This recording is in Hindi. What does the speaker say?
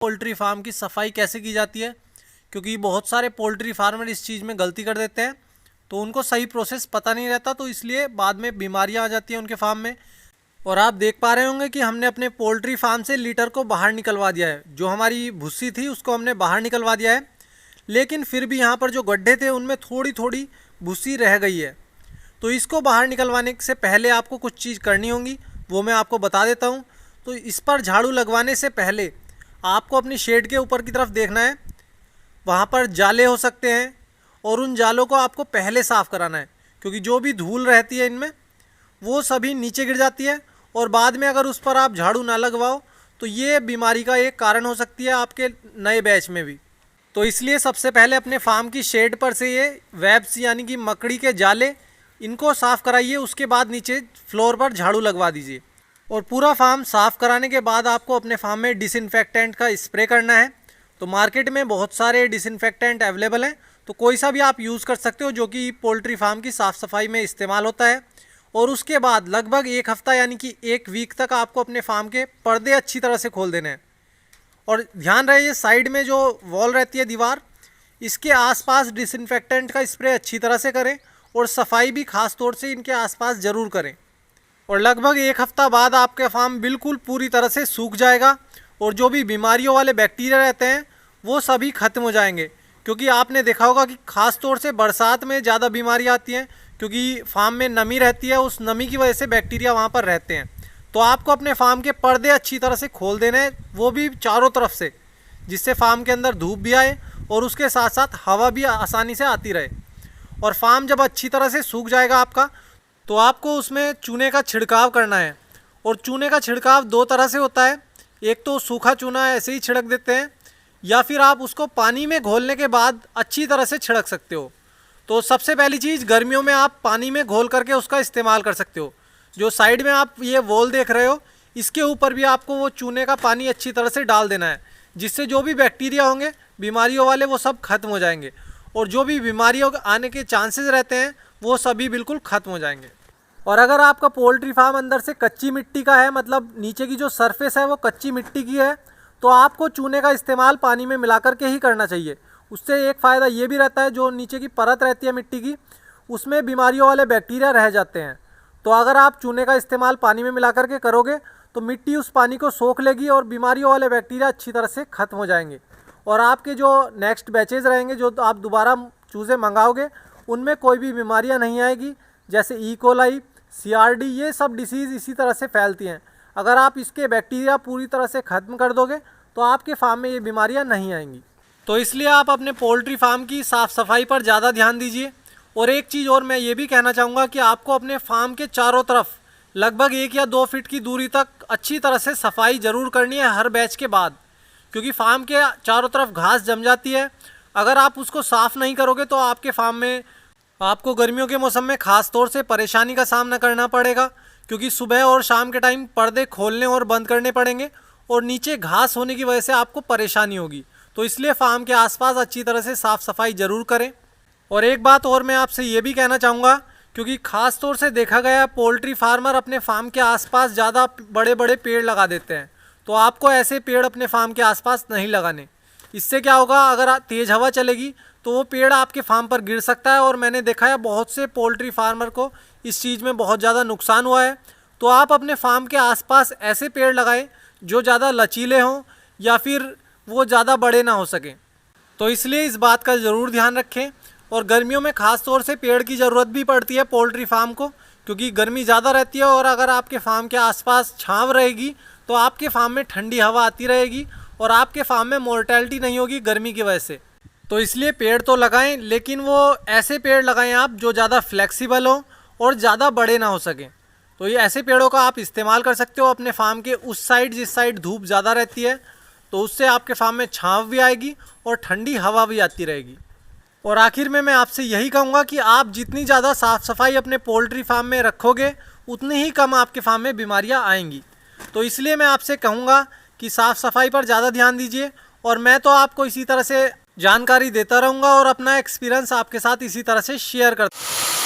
पोल्ट्री फार्म की सफाई कैसे की जाती है, क्योंकि बहुत सारे पोल्ट्री फार्मर इस चीज़ में गलती कर देते हैं, तो उनको सही प्रोसेस पता नहीं रहता, तो इसलिए बाद में बीमारियां आ जाती हैं उनके फार्म में। और आप देख पा रहे होंगे कि हमने अपने पोल्ट्री फार्म से लीटर को बाहर निकलवा दिया है। जो हमारी भूसी थी उसको हमने बाहर निकलवा दिया है, लेकिन फिर भी यहाँ पर जो गड्ढे थे उनमें थोड़ी थोड़ी भूसी रह गई है। तो इसको बाहर निकलवाने से पहले आपको कुछ चीज़ करनी होगी, वो मैं आपको बता देता हूँ। तो इस पर झाड़ू लगवाने से पहले आपको अपनी शेड के ऊपर की तरफ देखना है, वहाँ पर जाले हो सकते हैं, और उन जालों को आपको पहले साफ़ कराना है, क्योंकि जो भी धूल रहती है इनमें वो सभी नीचे गिर जाती है, और बाद में अगर उस पर आप झाड़ू ना लगवाओ तो ये बीमारी का एक कारण हो सकती है आपके नए बैच में भी। तो इसलिए सबसे पहले अपने फार्म की शेड पर से ये वेब्स यानी कि मकड़ी के जाले इनको साफ़ कराइए, उसके बाद नीचे फ्लोर पर झाड़ू लगवा दीजिए। और पूरा फार्म साफ़ कराने के बाद आपको अपने फार्म में डिसइंफेक्टेंट का स्प्रे करना है। तो मार्केट में बहुत सारे डिसइंफेक्टेंट अवेलेबल हैं, तो कोई सा भी आप यूज़ कर सकते हो जो कि पोल्ट्री फार्म की साफ़ सफाई में इस्तेमाल होता है। और उसके बाद लगभग एक हफ़्ता यानी कि एक वीक तक आपको अपने फार्म के पर्दे अच्छी तरह से खोल देने हैं। और ध्यान रहे ये साइड में जो वॉल रहती है दीवार, इसके आसपास डिसइंफेक्टेंट का स्प्रे अच्छी तरह से करें, और सफाई भी खास तौर से इनके आसपास ज़रूर करें। और लगभग एक हफ़्ता बाद आपका फार्म बिल्कुल पूरी तरह से सूख जाएगा, और जो भी बीमारियों वाले बैक्टीरिया रहते हैं वो सभी खत्म हो जाएंगे। क्योंकि आपने देखा होगा कि ख़ास तौर से बरसात में ज़्यादा बीमारियाँ आती हैं, क्योंकि फार्म में नमी रहती है, उस नमी की वजह से बैक्टीरिया वहाँ पर रहते हैं। तो आपको अपने फार्म के पर्दे अच्छी तरह से खोल देने हैं, वो भी चारों तरफ से, जिससे फार्म के अंदर धूप भी आए और उसके साथ साथ हवा भी आसानी से आती रहे। और फार्म जब अच्छी तरह से सूख जाएगा आपका, तो आपको उसमें चूने का छिड़काव करना है। और चूने का छिड़काव दो तरह से होता है, एक तो सूखा चूना ऐसे ही छिड़क देते हैं, या फिर आप उसको पानी में घोलने के बाद अच्छी तरह से छिड़क सकते हो। तो सबसे पहली चीज़, गर्मियों में आप पानी में घोल करके उसका इस्तेमाल कर सकते हो। जो साइड में आप ये वॉल देख रहे हो, इसके ऊपर भी आपको वो चूने का पानी अच्छी तरह से डाल देना है, जिससे जो भी बैक्टीरिया होंगे बीमारियों वाले वो सब खत्म हो जाएंगे, और जो भी बीमारियों आने के चांसेस रहते हैं वो सभी बिल्कुल खत्म हो जाएंगे। और अगर आपका पोल्ट्री फार्म अंदर से कच्ची मिट्टी का है, मतलब नीचे की जो सरफेस है वो कच्ची मिट्टी की है, तो आपको चूने का इस्तेमाल पानी में मिला करके ही करना चाहिए। उससे एक फ़ायदा ये भी रहता है, जो नीचे की परत रहती है मिट्टी की, उसमें बीमारियों वाले बैक्टीरिया रह जाते हैं। तो अगर आप चूने का इस्तेमाल पानी में मिला करके करोगे तो मिट्टी उस पानी को सोख लेगी, और बीमारियों वाले बैक्टीरिया अच्छी तरह से ख़त्म हो जाएंगे। और आपके जो नेक्स्ट बैचेज़ रहेंगे, जो आप दोबारा चूज़े मंगाओगे, उनमें कोई भी बीमारियाँ नहीं आएगी, जैसे ई कोलाई, CRD, ये सब डिसीज़ इसी तरह से फैलती हैं। अगर आप इसके बैक्टीरिया पूरी तरह से ख़त्म कर दोगे तो आपके फार्म में ये बीमारियां नहीं आएंगी। तो इसलिए आप अपने पोल्ट्री फार्म की साफ़ सफाई पर ज़्यादा ध्यान दीजिए। और एक चीज़ और मैं ये भी कहना चाहूँगा कि आपको अपने फार्म के चारों तरफ लगभग 1 या 2 फीट की दूरी तक अच्छी तरह से सफाई ज़रूर करनी है हर बैच के बाद, क्योंकि फार्म के चारों तरफ घास जम जाती है। अगर आप उसको साफ़ नहीं करोगे तो आपके फार्म में आपको गर्मियों के मौसम में ख़ास तौर से परेशानी का सामना करना पड़ेगा, क्योंकि सुबह और शाम के टाइम पर्दे खोलने और बंद करने पड़ेंगे, और नीचे घास होने की वजह से आपको परेशानी होगी। तो इसलिए फार्म के आसपास अच्छी तरह से साफ़ सफाई ज़रूर करें। और एक बात और मैं आपसे ये भी कहना चाहूँगा, क्योंकि ख़ास तौर से देखा गया है पोल्ट्री फार्मर अपने फार्म के आसपास ज़्यादा बड़े बड़े पेड़ लगा देते हैं, तो आपको ऐसे पेड़ अपने फार्म के आसपास नहीं लगाने। इससे क्या होगा, अगर तेज़ हवा चलेगी तो वो पेड़ आपके फार्म पर गिर सकता है, और मैंने देखा है बहुत से पोल्ट्री फार्मर को इस चीज़ में बहुत ज़्यादा नुकसान हुआ है। तो आप अपने फार्म के आसपास ऐसे पेड़ लगाएं जो ज़्यादा लचीले हों, या फिर वो ज़्यादा बड़े ना हो सकें। तो इसलिए इस बात का ज़रूर ध्यान रखें। और गर्मियों में ख़ास तौर से पेड़ की ज़रूरत भी पड़ती है पोल्ट्री फार्म को, क्योंकि गर्मी ज़्यादा रहती है, और अगर आपके फार्म के आसपास छाँव रहेगी तो आपके फार्म में ठंडी हवा आती रहेगी, और आपके फार्म में मोर्टेलिटी नहीं होगी गर्मी की वजह से। तो इसलिए पेड़ तो लगाएं, लेकिन वो ऐसे पेड़ लगाएं आप जो ज़्यादा फ्लेक्सिबल हों और ज़्यादा बड़े ना हो सकें। तो ये ऐसे पेड़ों का आप इस्तेमाल कर सकते हो अपने फार्म के उस साइड जिस साइड धूप ज़्यादा रहती है, तो उससे आपके फार्म में छाँव भी आएगी और ठंडी हवा भी आती रहेगी। और आखिर में मैं आपसे यही कहूँगा कि आप जितनी ज़्यादा साफ़ सफाई अपने पोल्ट्री फार्म में रखोगे, उतनी ही कम आपके फार्म में बीमारियाँ आएंगी। तो इसलिए मैं आपसे कहूँगा कि साफ़ सफाई पर ज़्यादा ध्यान दीजिए। और मैं तो आपको इसी तरह से जानकारी देता रहूँगा और अपना एक्सपीरियंस आपके साथ इसी तरह से शेयर करता हूँ।